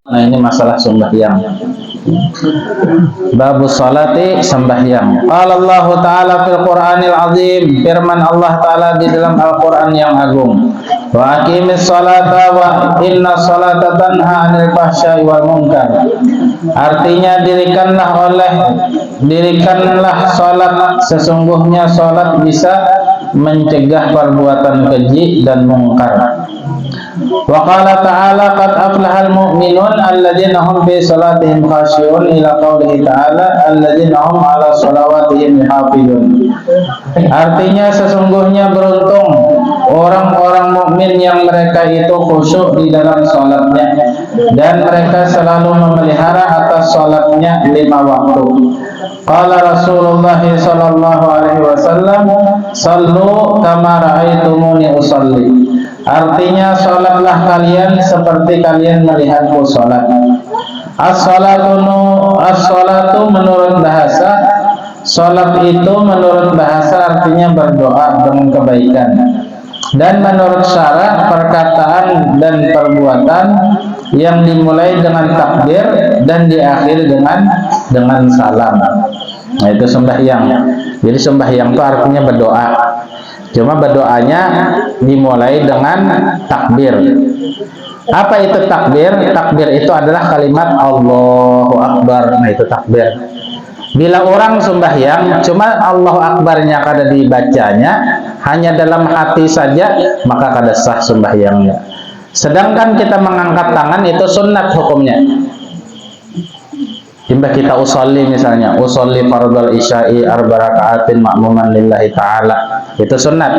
Nah, ini masalah sembahyang. Babus salati, sembahyang. Qala Allah Ta'ala fil Qur'anil Azim, firman Allah Ta'ala di dalam Al-Qur'an yang agung. Wa aqimis salata wa inna salata tanha 'anil fahsya'i wal munkar. Artinya dirikanlah salat, sesungguhnya salat bisa mencegah perbuatan keji dan mungkar. Wa qala ta'ala qad aflahal mu'minun alladzina hum fi salatihim khashi'un ila qaulihi ta'ala alladzina hum 'ala shalawatihim hafizun. Artinya sesungguhnya beruntung orang-orang mukmin yang mereka itu khusyuk di dalam salatnya dan mereka selalu memelihara atas salatnya 5 waktu. Qala Rasulullah sallallahu alaihi wasallam, "Shallu kama ra'aitumuni usalli." Artinya salatlah kalian seperti kalian melihatku salat. As-salatu menurut bahasa, salat itu menurut bahasa artinya berdoa dengan kebaikan. Dan menurut syara, perkataan dan perbuatan yang dimulai dengan takbir dan diakhiri dengan salam. Nah, itu sembahyang. Jadi sembahyang itu artinya berdoa. Cuma berdoanya dimulai dengan takbir. Apa itu takbir? Takbir itu adalah kalimat Allahu Akbar. Nah, itu takbir. Bila orang sembahyang cuma Allahu Akbarnya kada dibacanya, hanya dalam hati saja, maka kada sah sembahyangnya. Sedangkan kita mengangkat tangan itu sunnat hukumnya. Tiba kita usolli misalnya, usolli fardhal isya'i arba raka'atin ma'muman lillahi ta'ala, itu sunnat.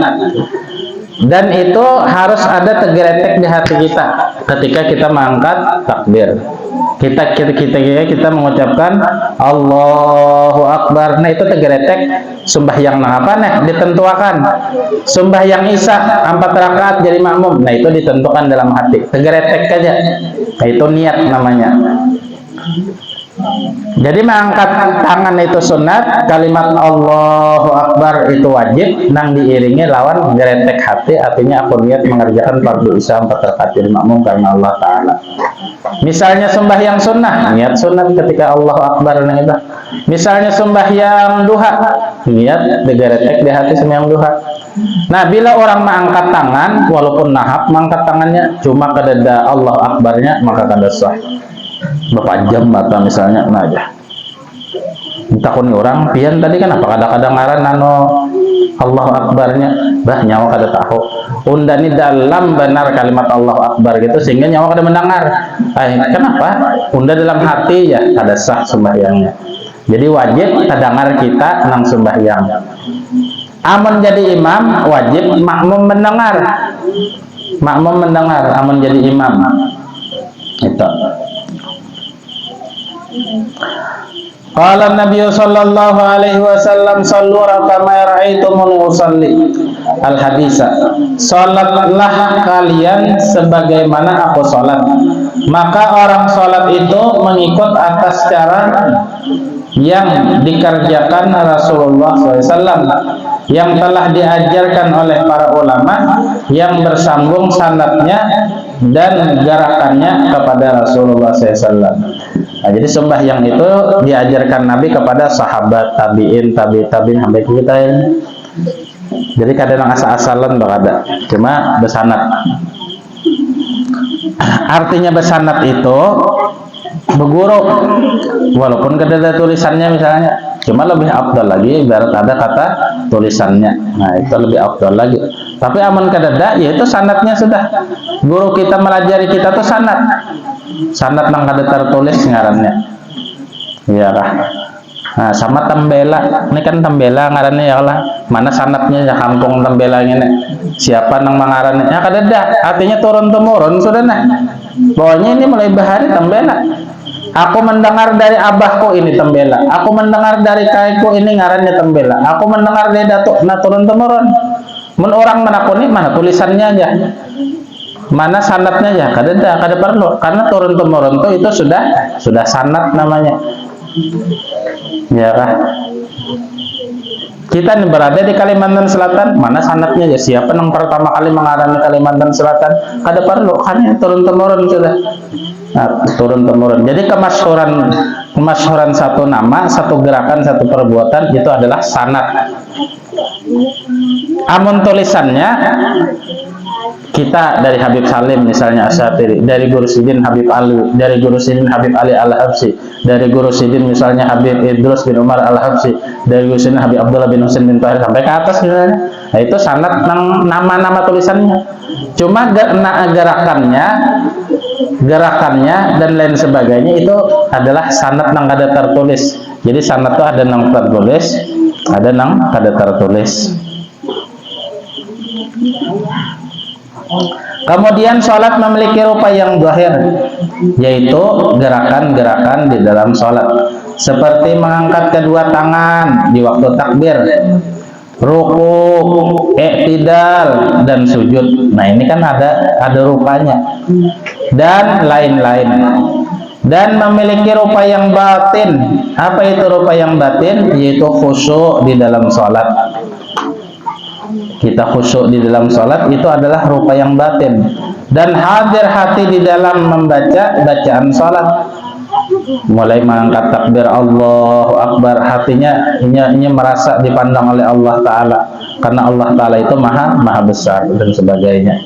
Dan itu harus ada tegeretek di hati kita ketika kita mengangkat takbir. Kita mengucapkan Allahu Akbar. Nah, itu tegeretek sembahyang apa nih ditentukan. Sembahyang Isya 4 rakaat jadi makmum. Nah, itu ditentukan dalam hati. Tegeretek aja. Nah, itu niat namanya. Jadi mengangkat tangan itu sunat, kalimat Allahu Akbar itu wajib, nang diiringi lawan geretek hati, artinya aku niat mengerjakan fardu isya 4 rakaat jadi makmum karena Allah Ta'ala. Misalnya sembahyang sunnah, niat sunat ketika Allahu Akbar itu. Misalnya sembahyang duha, niat digeretek di hati sembahyang duha. Nah, bila orang mengangkat tangan, walaupun nahap mengangkat tangannya, cuma kedada Allahu Akbarnya, maka kada sah. Bapak jam mata misalnya, nah aja. Takun orang pian tadi kan apa kadang-kadang ngaran nano Allahu Akbarnya, bah nyawa kada tahu. Undani dalam benar kalimat Allahu Akbar gitu sehingga nyawa kada mendengar. Kenapa? Unda dalam hati ya kada sah sembahyangnya. Jadi wajib terdengar kita nang sembahyang. Amun jadi imam wajib makmum mendengar. Makmum mendengar amun jadi imam. Itu. Qala Nabi sallallahu alaihi wasallam sallu kama ra'aitumuni usalli. Al-hadisa. Salatlah kalian sebagaimana aku salat. Maka orang salat itu mengikut atas cara yang dikerjakan Rasulullah SAW, yang telah diajarkan oleh para ulama, yang bersambung sanadnya dan gerakannya kepada Rasulullah SAW. Nah, jadi sembahyang itu diajarkan Nabi kepada sahabat, tabiin, tabiin sampai kita ini. Jadi kadang asal-asalan ada, cuma bersanad. Artinya bersanad itu berguru, walaupun ada tulisannya misalnya, cuma lebih afdal lagi ibarat ada kata tulisannya. Nah, itu lebih afdal lagi. Tapi aman kadada, yaitu sanadnya sudah. Guru kita melajari kita tuh sanad. Sanad nang kada tertulis ngarannya. Iya kah? Nah, sama Tambela. Ini kan Tambela ngarannya ya Allah. Mana sanadnya ya kampung Tambela ini? Siapa nang mangarannya? Ya kadada. Artinya turun temurun sudah nah. Pokoknya ini mulai bahari Tambela. Aku mendengar dari abahku ini Tambela. Aku mendengar dari kakekku ini ngarannya Tambela. Aku mendengar dari datuk, nah turun temurun. Men orang menakuni mana tulisannya aja. Mana sanadnya ya? Kada perlu karena turun temurun itu sudah sanad namanya. Ya kah? Kita nih berada di Kalimantan Selatan, mana sanadnya ya? Siapa yang pertama kali mengarang di Kalimantan Selatan? Kada perlu, karena turun temurun sudah. turun temurun. Jadi kemasyhuran satu nama, satu gerakan, satu perbuatan itu adalah sanad. Amun tulisannya kita dari Habib Salim misalnya Asyatiri, dari Guru Sidin Habib Ali, dari Guru Sidin Habib Ali Al-Habsyi, dari Guru Sidin misalnya Habib Idrus bin Umar Al-Habsyi, dari Guru Sidin Habib Abdullah bin Husain bin Tahir sampai ke atas misalnya. Nah, itu sanad nama-nama tulisannya. Cuma gerakannya dan lain sebagainya itu adalah sanad nang kada tertulis. Jadi sanad itu ada nang tertulis, ada nang kada tertulis. Kemudian sholat memiliki rupa yang zahir, yaitu gerakan-gerakan di dalam sholat, seperti mengangkat kedua tangan di waktu takbir, ruku, i'tidal, dan sujud. Nah, ini kan ada rupanya dan lain-lain. Dan memiliki rupa yang batin. Apa itu rupa yang batin? Yaitu khusyuk di dalam sholat. Kita khusyuk di dalam sholat itu adalah rupa yang batin, dan hadir hati di dalam membaca bacaan sholat, mulai mengangkat takbir Allahu Akbar, hatinya ini merasa dipandang oleh Allah Ta'ala, karena Allah Ta'ala itu maha besar dan sebagainya.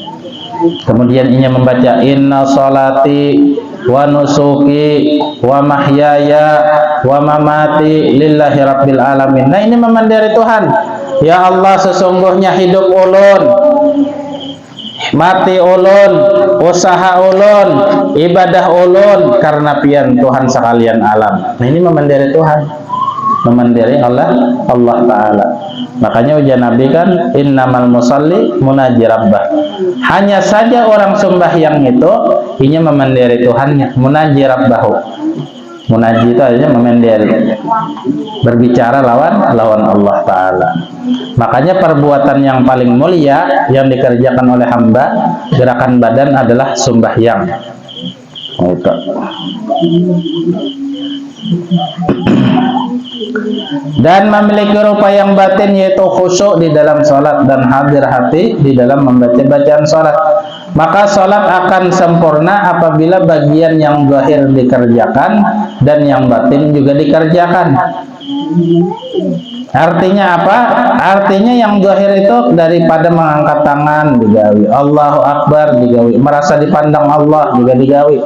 Kemudian ini membaca inna sholati wa nusuki wa mahyaya wa mamati lillahi rabbil alamin. Nah, ini memandiri Tuhan. Ya Allah, sesungguhnya hidup ulun, mati ulun, usaha ulun, ibadah ulun karena pian Tuhan sekalian alam. Nah, ini memandiri Tuhan, memandiri Allah Ta'ala. Makanya ujian Nabi kan innamal musalli munaji rabbah. Hanya saja orang sembahyang itu ini memandiri Tuhannya, munaji rabbahu. Munaji itu artinya memenderi, berbicara lawan Allah Ta'ala. Makanya perbuatan yang paling mulia yang dikerjakan oleh hamba, gerakan badan adalah sembahyang. Dan memiliki rupa yang batin, yaitu khusyuk di dalam sholat dan hadir hati di dalam membaca bacaan sholat. Maka sholat akan sempurna apabila bagian yang zahir dikerjakan dan yang batin juga dikerjakan. Artinya apa? Artinya yang zahir itu daripada mengangkat tangan digawi, Allahu Akbar digawi, merasa dipandang Allah juga digawi.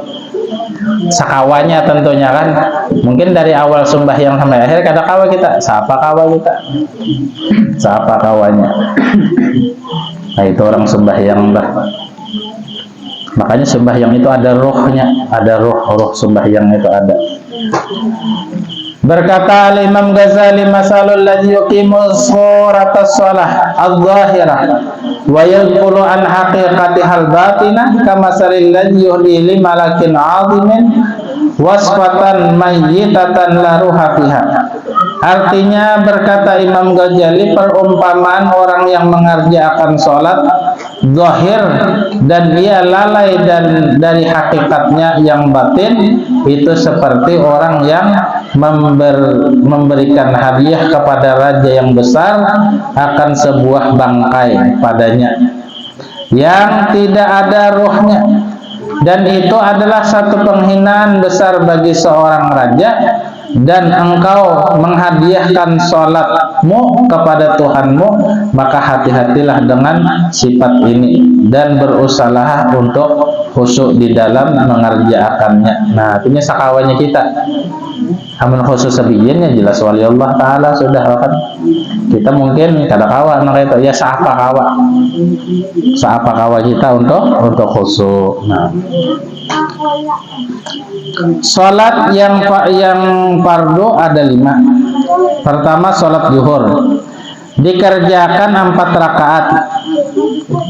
Sakawanya tentunya kan, mungkin dari awal sembahyang sampai akhir kada kawa kita, siapa kawa kita, siapa kawanya. Nah, itu orang sembahyang bah. Makanya sembahyang itu ada rohnya, ada roh sembahyang itu ada. Berkata Imam Ghazali, masalul ladzi yuqimu suratas shalah adh-dhahirah wa yadkhulu an haqiqatihal batinah kama salil ladzi yuhdi malakin 'azimin wasfatan mayyitatan la ruha fiha. Artinya, berkata Imam Ghazali, perumpamaan orang yang mengerjakan sholat zahir dan dia lalai dan dari hakikatnya yang batin, itu seperti orang yang memberikan hadiah kepada raja yang besar akan sebuah bangkai padanya yang tidak ada ruhnya, dan itu adalah satu penghinaan besar bagi seorang raja. Dan engkau menghadiahkan sholatmu kepada Tuhanmu, maka hati-hatilah dengan sifat ini dan berusaha untuk khusyuk di dalam mengerjakannya. Nah, ini sakawanya kita. Amun khusus sebijinnya jelas wali Allah Ta'ala sudah kan. Kita mungkin kada kawa itu ya siapa kawa kita untuk khusyuk. Nah, sholat yang fardu ada 5. Pertama, sholat zuhur dikerjakan 4 rakaat.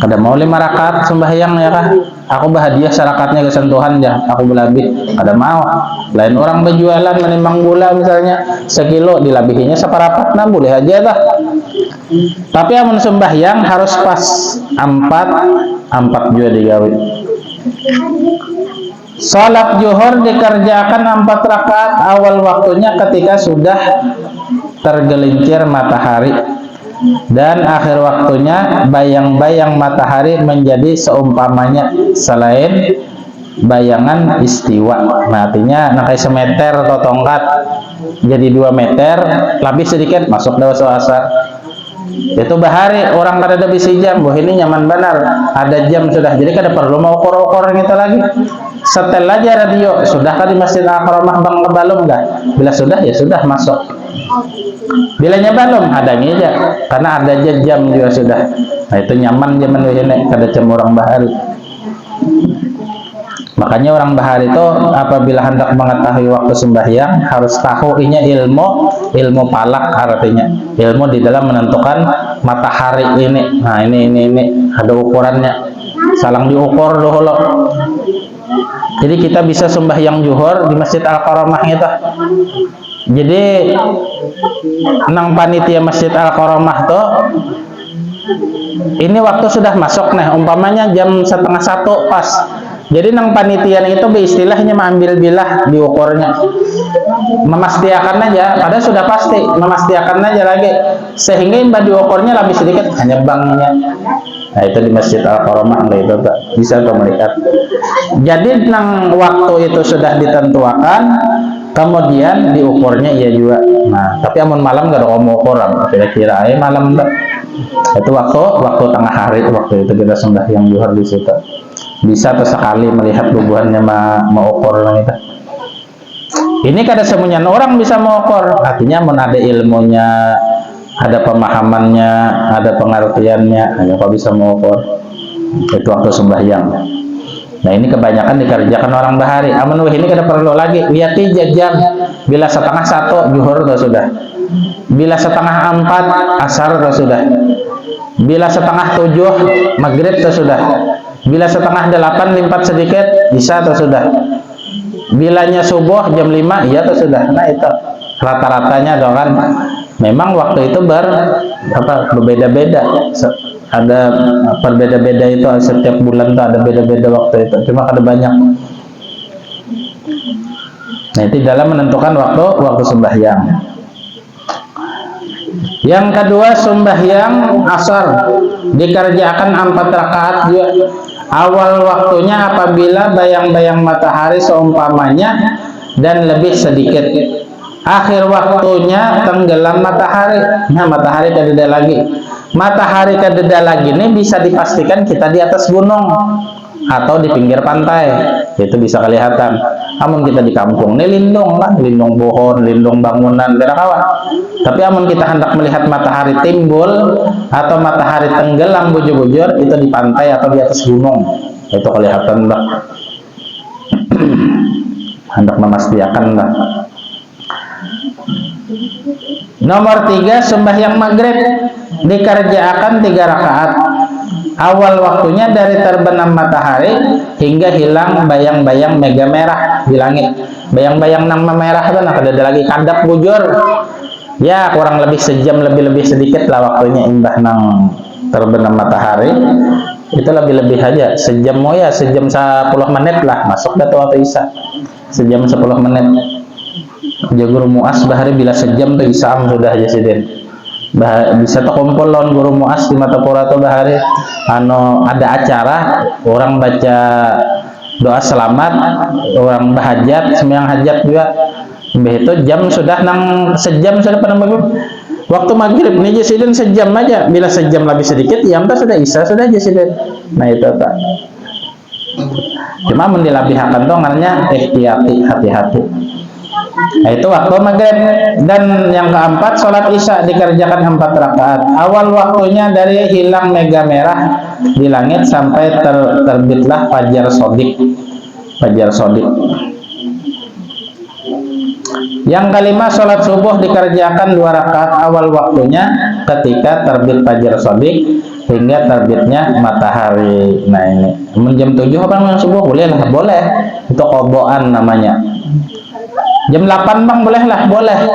Kada mau 5 rakaat sembahyang ya kah? Aku bahagia sarakatnya kesentuhan ya, aku belabih. Kada mau. Lain orang berjualan menimbang gula misalnya 1 kilo, dilabihinya seperapatna boleh aja dah. Tapi amun sembahyang harus pas 4 juga digawe. Salat zuhur dikerjakan 4 rakaat awal waktunya ketika sudah tergelincir matahari, dan akhir waktunya bayang-bayang matahari menjadi seumpamanya selain bayangan istiwa. Nah, artinya nakai semeter atau tongkat jadi 2 meter lebih sedikit masuk dah waktu asar. Itu bahari orang kada bisa jam, boh ini nyaman benar. Ada jam sudah, jadi kada perlu mau ukur-ukur gitu lagi. Setel aja radio, sudah kan di Masjid Al-Karamah Bang belum enggak? Bila sudah ya sudah masuk. Bilanya belum adanya aja, karena ada aja jam juga sudah. Nah itu nyaman zaman ini kada jam orang bahari. Makanya orang bahari itu apabila hendak mengetahui waktu sembahyang harus tahu ilmu palak, artinya ilmu di dalam menentukan matahari ini. Nah ini ada ukurannya, salang diukur dulu. Jadi kita bisa sembahyang zuhur di Masjid Al-Karamah itu. Jadi nang panitia Masjid Al-Karamah tuh ini waktu sudah masuk nih, umpamanya jam 12:30 pas. Jadi nang panitian itu beristilahnya mengambil bilah diukurnya, memastikan aja, padahal sudah pasti, memastikan aja lagi, sehingga imbah diukurnya lebih sedikit hanya bangnya. Nah itu di Masjid Al-Karamah itu bisa tuh melihat. Jadi nang waktu itu sudah ditentukan, kemudian diukurnya iya juga. Nah tapi amun malam gak ada ukuran, kira-kira malam enggak. Itu waktu tengah hari, waktu itu kita sembahyang zuhur di situ. Bisa tuh sekali melihat tubuhannya mau ukur kita. Ini kada semuanya orang bisa mengukur, artinya mun ada ilmunya, ada pemahamannya, ada pengertiannya, hanya kau bisa mengukur. Itu waktu sembahyang. Nah ini kebanyakan dikerjakan orang bahari. Amun ini kada perlu lagi, lihat jam. Bila 12:30 zuhur sudah. Bila 3:30 asar sudah. Bila 6:30 maghrib sudah. Bila 7:30 limpat sedikit bisa sudah. Bilanya subuh jam 5 iya sudah. Nah itu rata-ratanya dong kan. Memang waktu itu berbeda-beda. Ada berbeda-beda itu setiap bulan tuh ada beda-beda waktu itu. Cuma ada banyak. Nah itu dalam menentukan waktu sembahyang. Yang kedua sembahyang asar dikerjakan 4 rakaat juga. Awal waktunya apabila bayang-bayang matahari seumpamanya dan lebih sedikit. Akhir waktunya tenggelam matahari. Nah matahari kededa lagi. Matahari kededa lagi ini bisa dipastikan kita di atas gunung atau di pinggir pantai. Itu bisa kelihatan. Amun kita di kampung ini lindung lah, lindung pohon, lindung bangunan, tidak kawan. Tapi amun kita hendak melihat matahari timbul atau matahari tenggelam bujur-bujur, itu di pantai atau di atas gunung. Itu kelihatan lah. Hendak memastikan lah. Nomor 3 sembahyang maghrib dikerjakan 3 rakaat. Awal waktunya dari terbenam matahari hingga hilang bayang-bayang mega merah di langit. Bayang-bayang nang merah itu nak ada lagi kadap bujur. Ya kurang lebih sejam lebih sedikit lah waktunya imbah nang terbenam matahari. Itu lebih aja sejam ya sejam 10 menit lah masuk dah waktu isya. Sejam 10 menit. Guru muas bahari bila sejam tuh isam sudah aja sidin. Bisa terkumpul lawan guru muas di Matapura atau bahari ada acara orang baca doa selamat, orang bahajat, sembahyang hajat juga. Itu jam sudah sejam sudah pada maghrib. Waktu maghrib ini jasidin sejam aja. Bila sejam lebih sedikit, ya sudah isya sudah jasidin. Nah itu tak. Cuma mendilabihkan tuh ngarnya hati-hati. Nah, itu waktu maghrib. Dan yang keempat sholat isya dikerjakan 4 rakaat. Awal waktunya dari hilang mega merah di langit sampai terbitlah fajar sodik. Yang kelima sholat subuh dikerjakan 2 rakaat awal waktunya ketika terbit fajar sodik hingga terbitnya matahari. Nah ini jam 7 apa yang subuh boleh lah, boleh. Itu koboan namanya. Jam 8 bang boleh lah, boleh.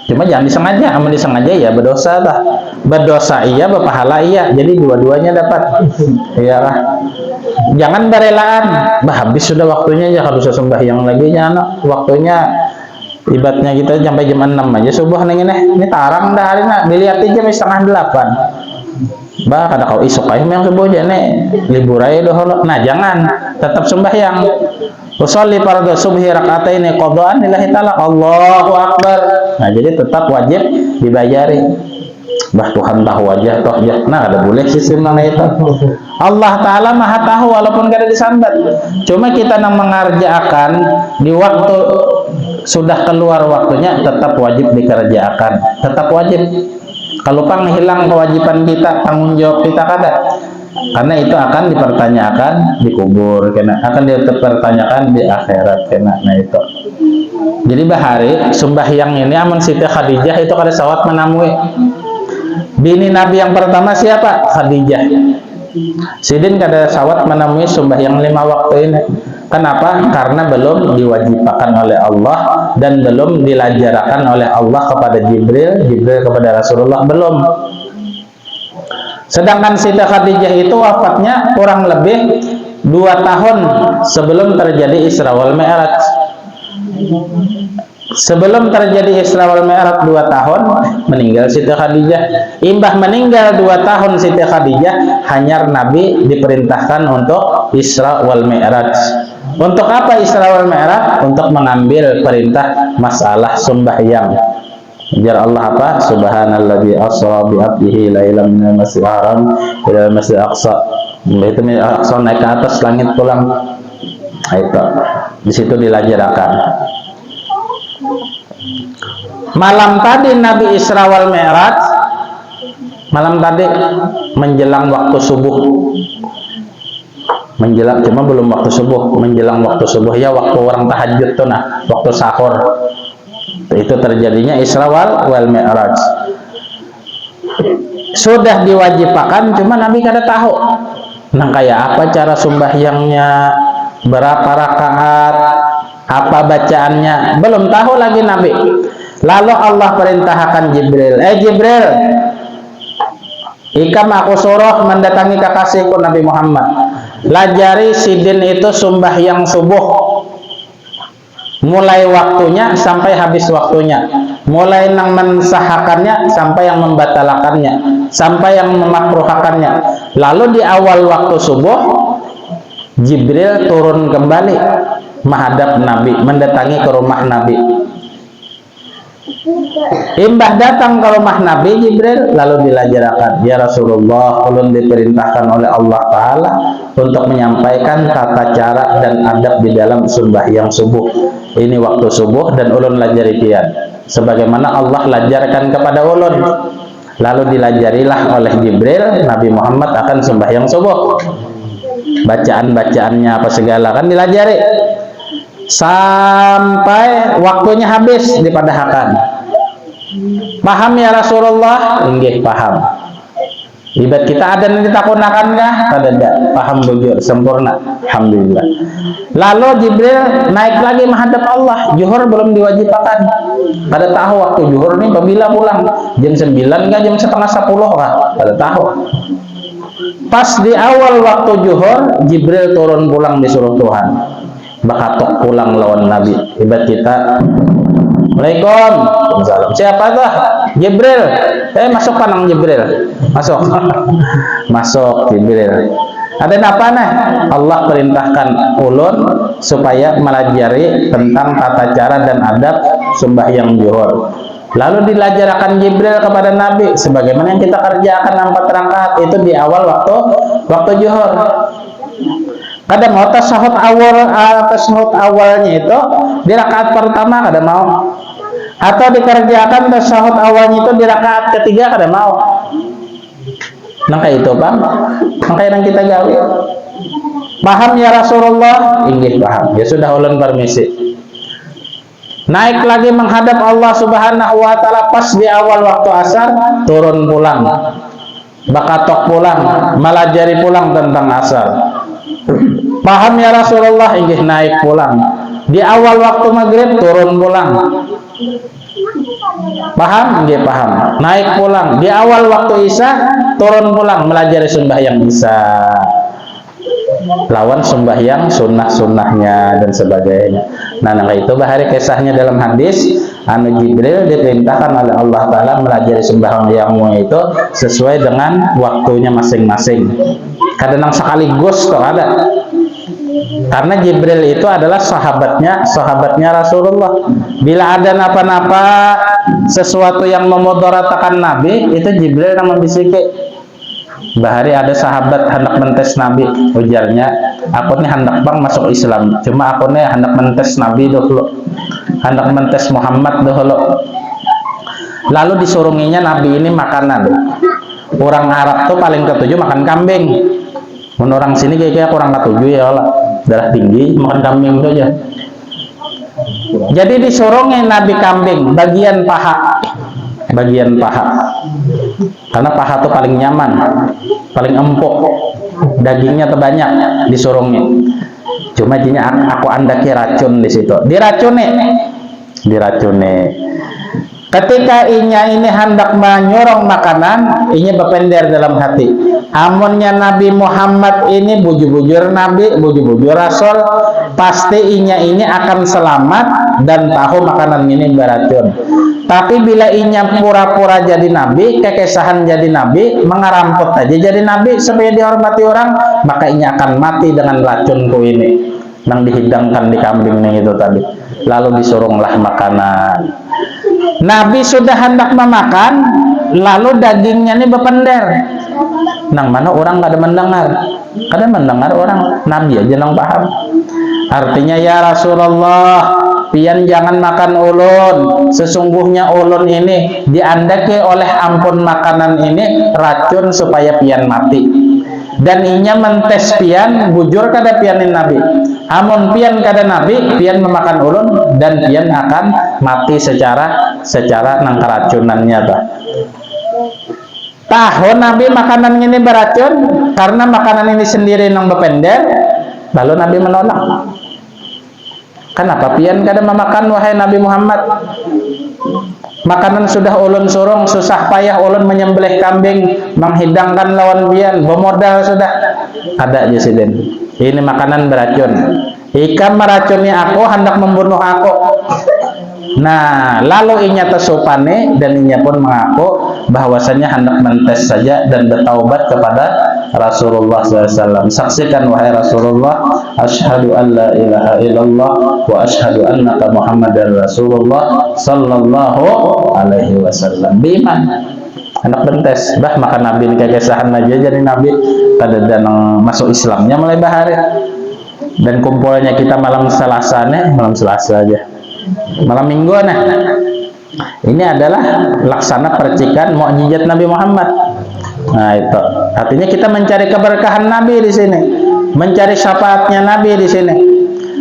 Cuma jangan disengaja, aman disengaja ya berdosa lah. Berdosa iya, berpahala iya. Jadi dua-duanya dapat. Iyalah. Jangan berelaan. Habis sudah waktunya ya harus sembahyang lagi ya anak. Waktunya ibadatnya kita sampai jam 6 aja subuh ini tarang dah hari nak. Dilihat jam 7:30. Bah kada kau isuk ayo yang subuh jane libur aja doh. Nah jangan, tetap sembahyang. Usolli fardhu subhi raka'ataini qadaan lillahi ta'ala. Allahu akbar. Nah jadi tetap wajib dibayari. Bah Tuhan tahu aja toh ya. Nah ada boleh sistem mana itu. Allah Ta'ala maha tahu walaupun kada disambat. Cuma kita yang mengerjakan di waktu sudah keluar waktunya tetap wajib dikerjakan. Tetap wajib. Kalau pang hilang kewajiban kita, tanggung jawab kita kada. Karena itu akan dipertanyakan di kubur, kena akan dipertanyakan di akhirat, kena. Nah itu. Jadi bahari sembahyang ini amun Siti Khadijah itu kada sawat menamui. Bini Nabi yang pertama siapa? Khadijah. Sidin kada sawat menemui sembahyang 5 waktu ini. Kenapa? Karena belum diwajibkan oleh Allah dan belum dilajarkan oleh Allah kepada Jibril kepada Rasulullah belum. Sedangkan Siti Khadijah itu wafatnya kurang lebih 2 tahun sebelum terjadi Isra wal Mi'raj. Sebelum terjadi Isra wal Mi'raj 2 tahun meninggal Siti Khadijah. Imbah meninggal 2 tahun Siti Khadijah, hanya Nabi diperintahkan untuk Isra wal Mi'raj. Untuk apa Isra wal Mi'raj? Untuk mengambil perintah masalah sembahyang. Jar Allah apa? Subhanalladzi asra bi 'abdihi lailan minal masjidil haram ila masjidil aqsa. Itu aqsa naik ke atas langit pulang. Itu. Di situ dilajarkan. Malam tadi Nabi Isra wal Mi'raj, malam tadi menjelang waktu subuh. Menjelang, cuma belum waktu subuh, menjelang waktu subuh ya, waktu orang tahajud tuh nah, waktu sahur. Itu terjadinya Isra wal Mi'raj. Sudah diwajibkan, cuma Nabi kada tahu. Nah kayak apa cara sembahyangnya, berapa rakaat, apa bacaannya, belum tahu lagi Nabi. Lalu Allah perintahkan Jibril, Jibril, ikam aku suruh mendatangi kekasihku Nabi Muhammad. Lajari sidin itu sembahyang subuh, mulai waktunya sampai habis waktunya, mulai yang mensahhakannya sampai yang membatalkannya, sampai yang memakruhakannya. Lalu di awal waktu subuh Jibril turun kembali menghadap Nabi, mendatangi ke rumah Nabi. Imbah datang ke rumah Nabi Jibril, lalu dilajarkan, ya Rasulullah, ulun diperintahkan oleh Allah Ta'ala untuk menyampaikan tata cara dan adab di dalam sembahyang subuh. Ini waktu subuh dan ulun lajari pian sebagaimana Allah lajarkan kepada ulun. Lalu dilajarilah oleh Jibril Nabi Muhammad akan sembahyang subuh. Bacaan-bacaannya apa segala kan dilajari sampai waktunya habis dipadahkan. Paham ya Rasulullah? Nggih paham. Ibadat kita ada yang ditakunakan kah? Kada. Paham bujur sempurna. Alhamdulillah. Lalu Jibril naik lagi menghadap Allah. Zuhur belum diwajibkan. Kada tahu waktu zuhur ini bila pulang. Jam 9 kah jam setengah 10 kah? Kada tahu. Pas di awal waktu zuhur Jibril turun pulang disuruh Tuhan. Bakatok pulang lawan Nabi. Ibadat kita, Assalamualaikum. Waalaikumsalam. Siapa tuh? Jibril. Masuk panang Jibril. Masuk. Masuk Jibril. Ada apa nih? Allah perintahkan ulun supaya melajari tentang tata cara dan adab sembahyang zuhur. Lalu dilajarkan Jibril kepada Nabi sebagaimana yang kita kerjakan 4 rakaat itu di awal waktu zuhur. Kada mau tasahud awalnya itu di rakaat pertama kada mau, atau dikerjakan tasahud awalnya itu di rakaat ketiga kada mau. Nang itu Bang, makanya yang kita gawe. Paham ya Rasulullah? Inggih paham. Ya sudah ulun permisi. Naik lagi menghadap Allah Subhanahu wa taala pas di awal waktu asar turun pulang. Bakatok pulang, melajari pulang tentang asar. Paham ya Rasulullah? Inggih naik pulang. Di awal waktu maghrib turun pulang. Paham? Inggih paham. Naik pulang. Di awal waktu isya turun pulang melajari sembahyang isya. Lawan sembahyang sunnah-sunnahnya dan sebagainya. Nah, itu bahari kisahnya dalam hadis anu Jibril diperintahkan oleh Allah Ta'ala melajari sembahyang yang itu sesuai dengan waktunya masing-masing. Kadang sekaligus tuh ada. Karena Jibril itu adalah sahabatnya Rasulullah. Bila ada napa-napa sesuatu yang memudaratkan Nabi, itu Jibril yang membisiki. Bahari ada sahabat hendak mentes Nabi, ujarnya, aku nih hendak bang masuk Islam, cuma aku nih hendak mentes Nabi dulu, hendak mentes Muhammad dulu. Lalu disuruhinya Nabi ini makanan. Orang Arab tuh paling ketujuh makan kambing. Menurut orang sini kayak kurang ketujuh ya Allah, darah tinggi makan kambing itu aja. Jadi disuruhin Nabi kambing, bagian paha. Karena paha tuh paling nyaman, paling empuk, dagingnya terbanyak disurungnya. Cuma jinya aku andaki racun di situ, diracuni. Ketika inya ini hendak menyurung makanan, inya berpender dalam hati. Amunnya Nabi Muhammad ini bujur-bujur Nabi, bujur-bujur Rasul, pasti inya ini akan selamat dan tahu makanan ini beracun. Tapi bila inya pura-pura jadi nabi, kekesahan jadi nabi, mengaramput aja jadi nabi supaya dihormati orang, maka inya akan mati dengan racunku ini yang dihidangkan di kambing ini itu tadi. Lalu disuruhlah makanan. Nabi sudah hendak memakan, lalu dagingnya ini berpender. Nang mana orang nggak ada mendengar, kadang mendengar orang, Nabi aja nang paham. Artinya ya Rasulullah, pian jangan makan ulun, sesungguhnya ulun ini diandaki oleh ampun makanan ini racun supaya pian mati. Dan inya mentes pian bujur kada pianin Nabi. Amun pian kada Nabi, pian memakan ulun dan pian akan mati secara nang keracunannya ta. Tahu Nabi makanan ini beracun karena makanan ini sendiri nang berpender, lalu Nabi menolak. Kenapa pian kada memakan wahai Nabi Muhammad? Makanan sudah ulun surung, susah payah ulun menyembelih kambing, menghidangkan lawan pian, bermodal sudah. Ada Jesiden. Ini makanan beracun. Ikan meracuni aku, hendak membunuh aku. Nah, lalu inya tersupane dan inya pun mengaku bahwasanya hendak mentes saja dan bertaubat kepada Rasulullah SAW. Saksikan wahai Rasulullah, asyhadu an la ilaha illallah wa asyhadu annaka Muhammadar Rasulullah sallallahu alaihi wasallam. Biman hendak mentes, bah makan Nabi ini kegesahan aja jadi Nabi kada dan masuk Islamnya mulai bahari. Dan kumpulnya kita malam Selasa aja. Malam Minggu nah. Ini adalah laksana percikan mukjizat Nabi Muhammad. Nah, itu. Artinya kita mencari keberkahan Nabi di sini, mencari syafaatnya Nabi di sini.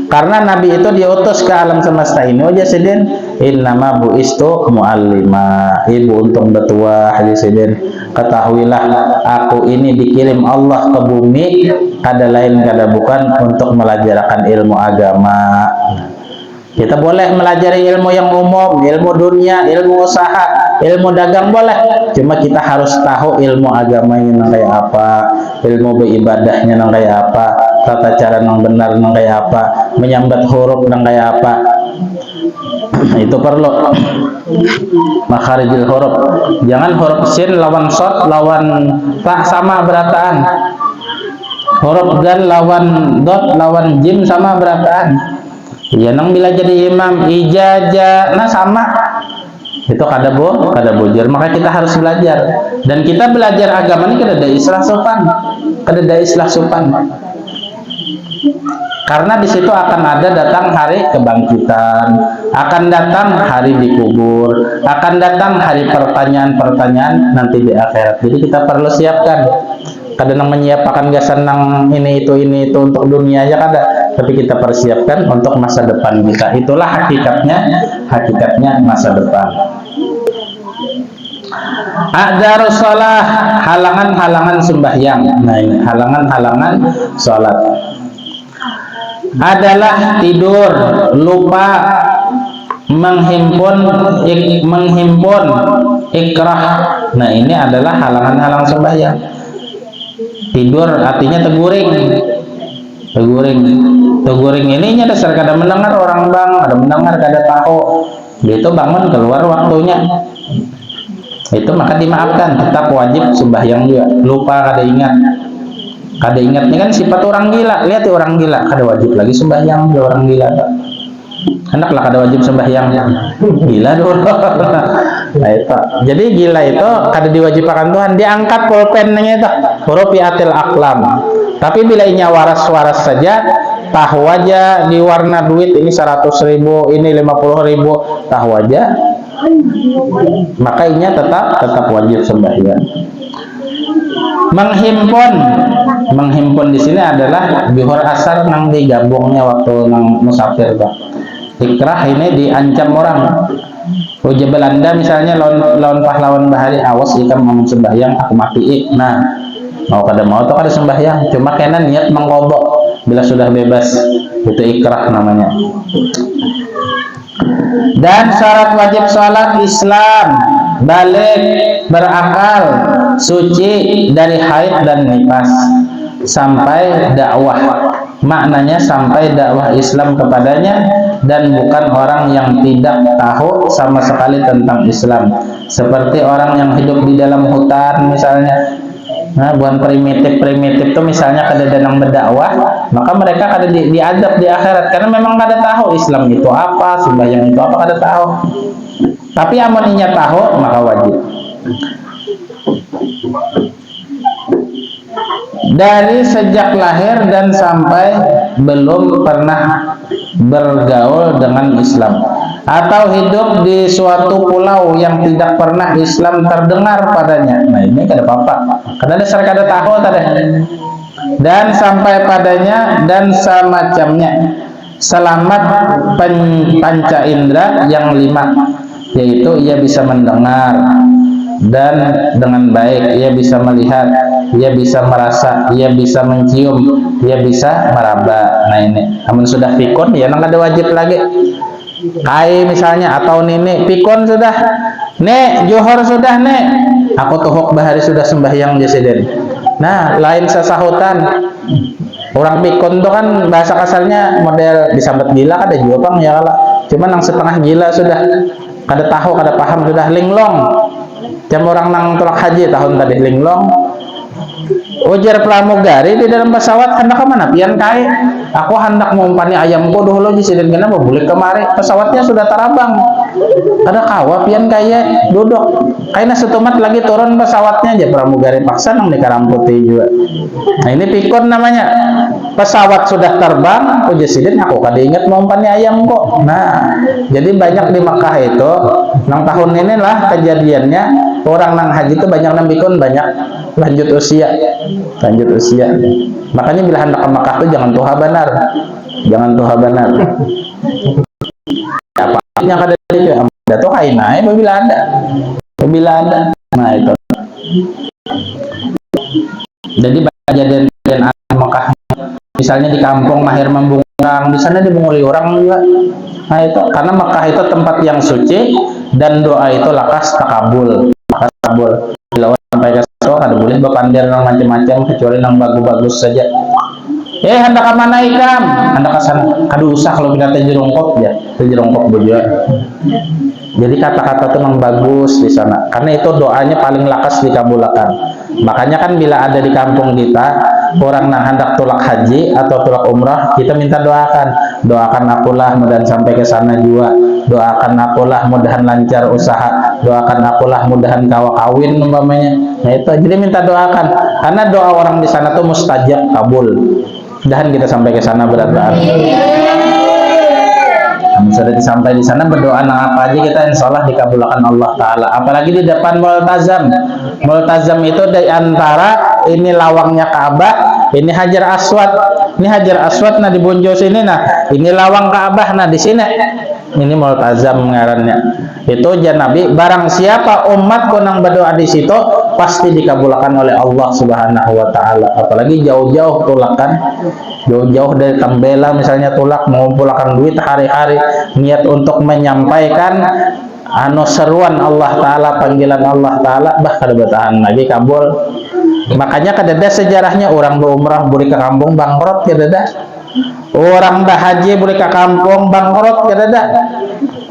Karena Nabi itu diutus ke alam semesta ini aja sidin, innama buistu muallima. Ibu untung betua di sidin. Ketahuilah aku ini dikirim Allah ke bumi kada lain kada bukan untuk melajarkan ilmu agama. Kita boleh melajari ilmu yang umum, ilmu dunia, ilmu usaha, ilmu dagang boleh. Cuma kita harus tahu ilmu agamanya nang kayak apa, ilmu beribadahnya nang kayak apa, tata cara nang benar nang kayak apa, menyambat huruf nang kayak apa. Itu perlu. Makharijul huruf. Jangan huruf sin lawan shad lawan ta sama berataan. Huruf dal lawan dot lawan jim sama berataan. Ya nang bila jadi imam ijazah nah sama itu kada bujur, maka kita harus belajar. Dan kita belajar agama ini kada ada islah sopan, karena di situ akan ada datang hari kebangkitan, akan datang hari dikubur, akan datang hari pertanyaan nanti di akhirat. Jadi kita perlu siapkan. Kadang menyiapkan gasan nang ini itu untuk dunia aja kada, tapi kita persiapkan untuk masa depan kita. Itulah hakikatnya masa depan. A'dzarus shalah, halangan-halangan sembahyang. Nah, ini halangan-halangan salat adalah tidur, lupa, menghimpun ikrah. Nah, ini adalah halangan-halangan sembahyang. Tidur artinya teguring ini dasar kada mendengar orang bang, ada mendengar kada tahu. Begitu bangun keluar waktunya, itu maka dimaafkan, tetap wajib sembahyang juga. Lupa kada ingat, ini kan sifat orang gila. Lihat ya, orang gila kada wajib lagi sembahyang. Orang gila hendaklah kada wajib sembahyang, gila dulu. Nah, itu. Jadi gila itu kada diwajibkan Tuhan, diangkat pulpennya itu rupiatil aklam. Tapi bila inya waras-waras saja, tahu aja di warna duit ini 100.000, ini 50.000, tahu aja, maka inya tetap wajib sembahyang. Menghimpun di sini adalah bihur asar nang digabungnya waktu nang musafir, Pak. Ikrah ini diancam orang. Uji Belanda misalnya lawan pahlawan bahari, awas jika mau sembahyang aku mati. Nah, mau kada mau tuh kada sembahyang, cuma kena niat mengkobok. Bila sudah bebas, itu ikrah namanya. Dan syarat wajib sholat Islam, balik, berakal, suci dari haid dan nifas, sampai dakwah. Maknanya sampai dakwah Islam kepadanya, dan bukan orang yang tidak tahu sama sekali tentang Islam, seperti orang yang hidup di dalam hutan misalnya. Nah, bukan primitif tuh misalnya kada danang berdakwah, maka mereka kada diadab di akhirat, karena memang kada tahu Islam itu apa, sembahyang itu apa, kada tahu. Tapi amoninya tahu, maka wajib. Dari sejak lahir dan sampai belum pernah bergaul dengan Islam, atau hidup di suatu pulau yang tidak pernah Islam terdengar padanya. Nah, ini kada apa-apa, karena dasar kada tahu tadi. Dan sampai padanya dan semacamnya, selamat panca indera yang 5, yaitu ia bisa mendengar dan dengan baik, ia bisa melihat, ia bisa merasa, ia bisa mencium, ia bisa meraba. Nah, ini namun sudah pikun ya nang ada wajib lagi. Kai misalnya atau nini pikun sudah, nek johor sudah, nek aku tuhuk bahari sudah sembahyang jasiden. Nah, lain sesahutan. Orang pikun tuh kan bahasa kasarnya model disambet gila, kada juga bang ya kala. Cuma nang setengah gila sudah, kada tahu, kada paham sudah, linglong. Jam orang nang tolak haji tahun tadi linglong. Ujar pramugari di dalam pesawat, hendak ke mana? Pian kai. Aku hendak mengumpani ayamku dulu di sini, kenapa boleh kemari? Pesawatnya sudah terabang. Ada kawa pian kaya duduk. Kaina setumat lagi turun pesawatnya aja, pramugari paksa nang dikaramputi juga. Nah, ini pikun namanya. Pesawat sudah terbang, ujar sidin aku kada ingat mengumpani ayamku. Nah, jadi banyak di Makkah itu, nang tahun inilah kejadiannya, orang nang haji itu banyak nang pikun, banyak lanjut usia. Makanya bila hendak ke Makkah itu jangan tuha benar, apa yang ada di ada tuh kainai bila ada. Nah, itu jadi kejadian Makkah misalnya di kampung mahir membungkang, di sana dibunguli orang juga. Nah, itu karena Makkah itu tempat yang suci dan doa itu lakas takabul. Bila sampai ke sana kada boleh berpandir nang macam-macam kecuali nang bagus-bagus saja. Hendak ke mana ikam? Hendak ke sana. Kada usah kalau kita terjerongkok ya, bojo. Jadi kata-kata itu nang bagus di sana, karena itu doanya paling lakas dikabulkan. Makanya kan bila ada di kampung kita orang nang hendak tulak haji atau tulak umrah, kita minta doakan akulah mudahan sampai ke sana juga, doakan akulah mudahan lancar usaha, doakan akulah mudahan kawin umpamanya. Nah, itu jadi minta doakan, karena doa orang di sana tuh mustajab, kabul. Mudahan kita sampai ke sana berat-berat. Sudah sampai di sana berdoa nang apa aja kita insya Allah dikabulkan Allah Ta'ala. Apalagi di depan Multazam itu di antara ini lawangnya Ka'bah, ini Hajar Aswad, nah di Bunjo sini, nah ini lawang Ka'bah, nah di sini ini Multazam ngarannya. Itu jan Nabi, barang siapa umatku nang berdoa di situ pasti dikabulkan oleh Allah Subhanahu wa Ta'ala. Apalagi jauh-jauh tulakan, jauh-jauh dari Tambela misalnya tulak mengumpulkan duit hari-hari niat untuk menyampaikan seruan Allah Ta'ala, panggilan Allah Ta'ala, kada bertahan lagi kabul. Makanya kadada sejarahnya orang berumrah boleh ke kampung bangkrut, kadada. Orang berhaji boleh ke kampung bangkrut, kadada.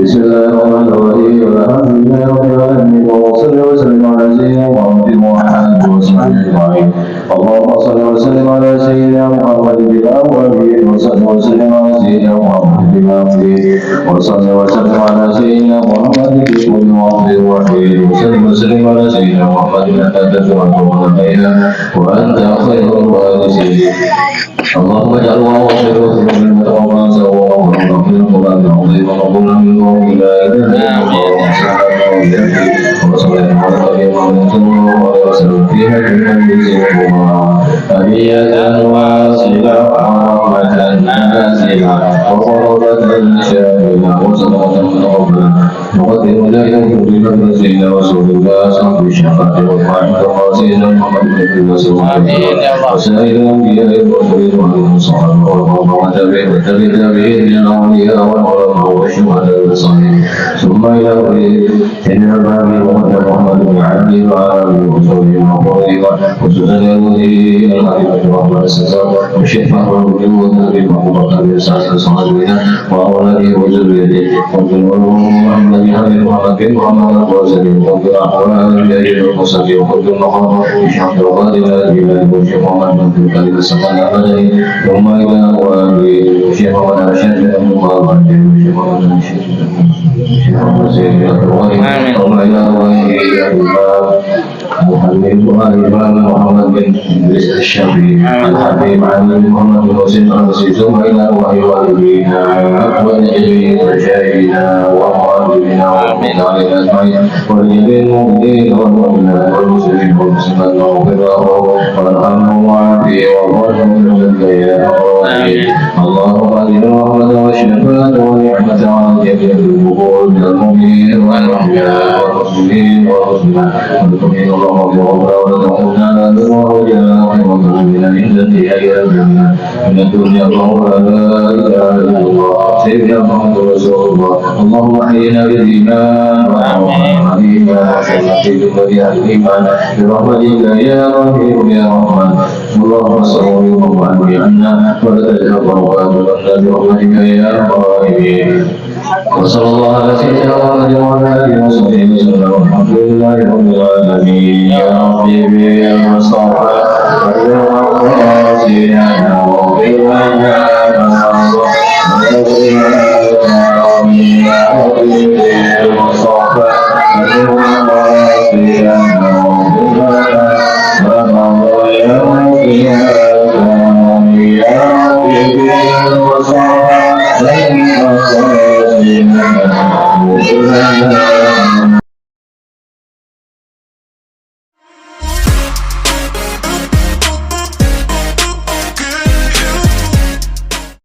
Bismillahirrahmanirrahim. Alhamdulillahirrahmanirrahim. Wa sallallahu wa sallam ala sayyidina Muhammadin wa ala alihi wa sahbihi ajma'in. Allahumma salli wa sallim ala sayyidina Muhammadin bil awwalin wa salli wa sallim ala sayyidina Muhammadin bil akhirin wa salli wa sallim ala sayyidina Muhammadin fi kulli waqtin wa hin wa salli wa sallim ala sayyidina Muhammadin hatta tadhurru wa anta khairul warithin. اللهم اجعل وصيره من رمضان سواء ونغفر القران العظيم وقبول منه الى وصلى على النبي وسلم فيها جميعا هدية واصلة ورحمة نازلة وقربة شاملة وصلاة مقبولة نقدم لكم بفضل سيدنا رسول الله صاحب الشفاعة والقائم سيدنا محمد بن وسائر الانبياء والمرسلين والصحابة والتابعين والتابعين للاولياء والعلماء والشهداء والصالحين ثم الى سيدنا محمد بن عبد الله وصحبه وقوله وسنن الهدي الخليفة محمد السلام والشيخ محمد بن والنبي محمد بن سعد الصالحين واولاده وذريته وجنوده محمد بن محمد بن محمد الرازي وقل احوال المصلي وقل المقام بشرط القادر الى الشيخ محمد بن خالد السلام الابدي ثم الى اخوانه الشيخ محمد رشاد بن محمد الشيخ محمد بن الشيخ محمد سيد الرحمن ثم الى اخوانه الإمام محمد بن إدريس الشافعي الحبيب علي محمد بن حسين الرشيد ثم إلى وحي والدينا ولجميع مشايخنا ومعلمنا ومن علينا أجمعين ولجميع المؤمنين والمؤمنات والمسلمين والمسلمات واغفر له وارحمه وعافيه وارحمه من يا اللهم أجعل رحمة وشفاء ونعمة على جميع القبور من المؤمنين والمؤمنات والمسلمين والمسلمات والمؤمنين اللهم من الدنيا اللهم لا اله الا الله سيدنا محمد رسول الله اللهم احينا بالايمان وامنا في جمله الايمان برحمتك يا رحيم يا رحمن اللهم صل وسلم عنا ولا تجعل برحمتك يا رحيم وصلى الله على سيدنا محمد وعلى اله وصحبه وسلم والحمد لله رب العالمين يا حبيبي يا مصطفى وقاسينا وقنا يا حبيبي يا مصطفى وقاسينا وقنا